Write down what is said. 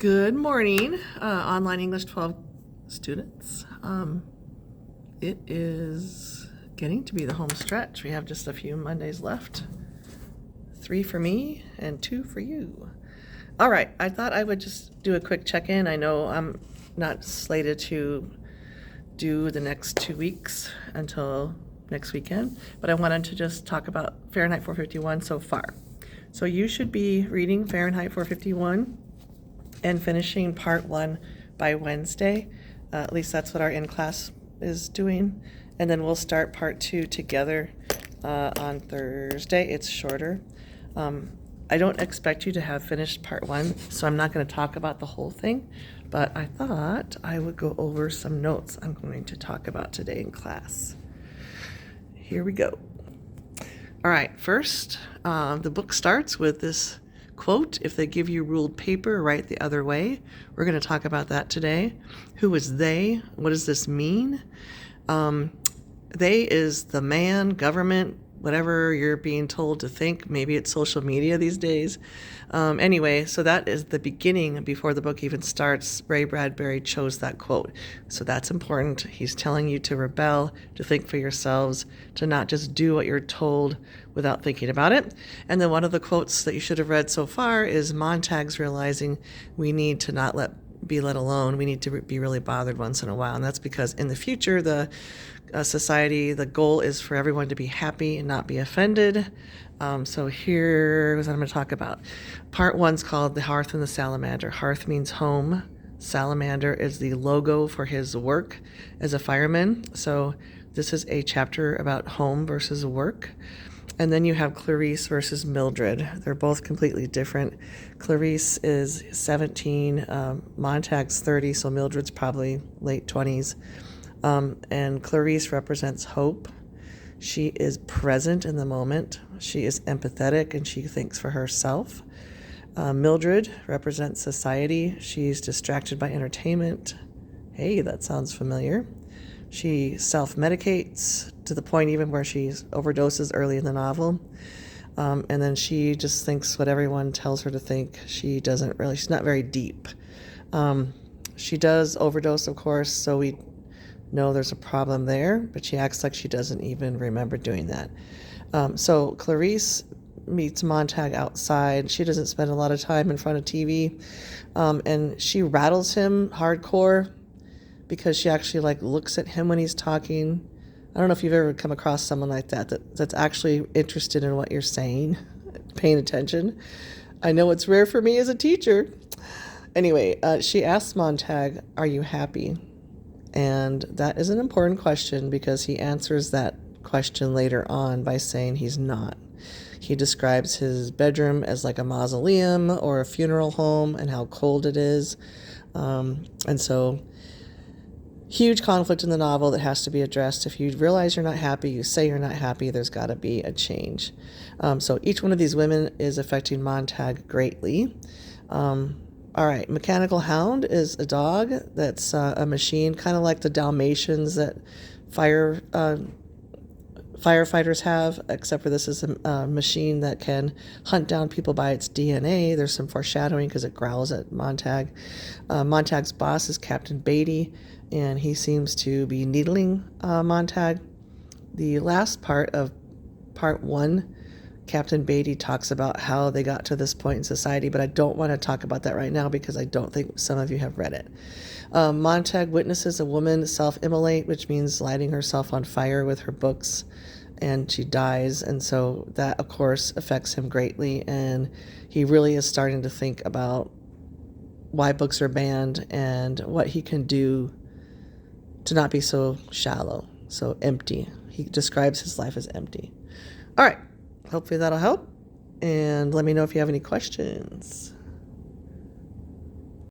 Good morning, online English 12 students. It is getting to be the home stretch. We have just a few Mondays left. 3 for me and 2 for you. All right, I thought I would just do a quick check-in. I know I'm not slated to do the next 2 weeks until next weekend, but I wanted to just talk about Fahrenheit 451 so far. So you should be reading Fahrenheit 451 and finishing part 1 by Wednesday. At least that's what our in-class is doing. And then we'll start part 2 together on Thursday. It's shorter. I don't expect you to have finished part 1, so I'm not going to talk about the whole thing, but I thought I would go over some notes I'm going to talk about today in class. Here we go. All right, first, the book starts with this quote: if they give you ruled paper, write the other way. We're going to talk about that today. Who is they? What does this mean? They is the man, government, whatever you're being told to think. Maybe it's social media these days. Anyway, so that is the beginning. Before the book even starts, Ray Bradbury chose that quote. So that's important. He's telling you to rebel, to think for yourselves, to not just do what you're told without thinking about it. And then one of the quotes that you should have read so far is Montag's realizing we need to not be let alone. We need to be really bothered once in a while. And that's because in the future, the society, the goal is for everyone to be happy and not be offended. So here's what I'm going to talk about. Part 1's called The Hearth and the Salamander. Hearth means home. Salamander is the logo for his work as a fireman. So this is a chapter about home versus work. And then you have Clarice versus Mildred. They're both completely different. Clarice is 17, Montag's 30, so Mildred's probably late 20s. And Clarice represents hope. She is present in the moment. She is empathetic and she thinks for herself. Mildred represents society. She's distracted by entertainment. Hey, that sounds familiar. She self-medicates to the point even where she overdoses early in the novel. And then she just thinks what everyone tells her to think. She's not very deep. She does overdose, of course, so we know there's a problem there, but she acts like she doesn't even remember doing that. So Clarice meets Montag outside. She doesn't spend a lot of time in front of TV. And she rattles him hardcore because she actually looks at him when he's talking. I don't know if you've ever come across someone like that's actually interested in what you're saying, paying attention. I know it's rare for me as a teacher. Anyway, she asks Montag, "Are you happy?" And that is an important question because he answers that question later on by saying he's not. He describes his bedroom as like a mausoleum or a funeral home and how cold it is. And so huge conflict in the novel that has to be addressed. If you realize you're not happy, you say you're not happy, there's got to be a change. So each one of these women is affecting Montag greatly. All right, Mechanical Hound is a dog that's a machine, kind of like the Dalmatians that firefighters have, except for this is a machine that can hunt down people by its DNA. There's some foreshadowing because it growls at Montag. Montag's boss is Captain Beatty, and he seems to be needling Montag. The last part of part 1, Captain Beatty talks about how they got to this point in society, but I don't want to talk about that right now because I don't think some of you have read it. Montag witnesses a woman self-immolate, which means lighting herself on fire with her books, and she dies. And so that, of course, affects him greatly, and he really is starting to think about why books are banned and what he can do to not be so shallow, so empty. He describes his life as empty. All right. Hopefully that'll help, and let me know if you have any questions.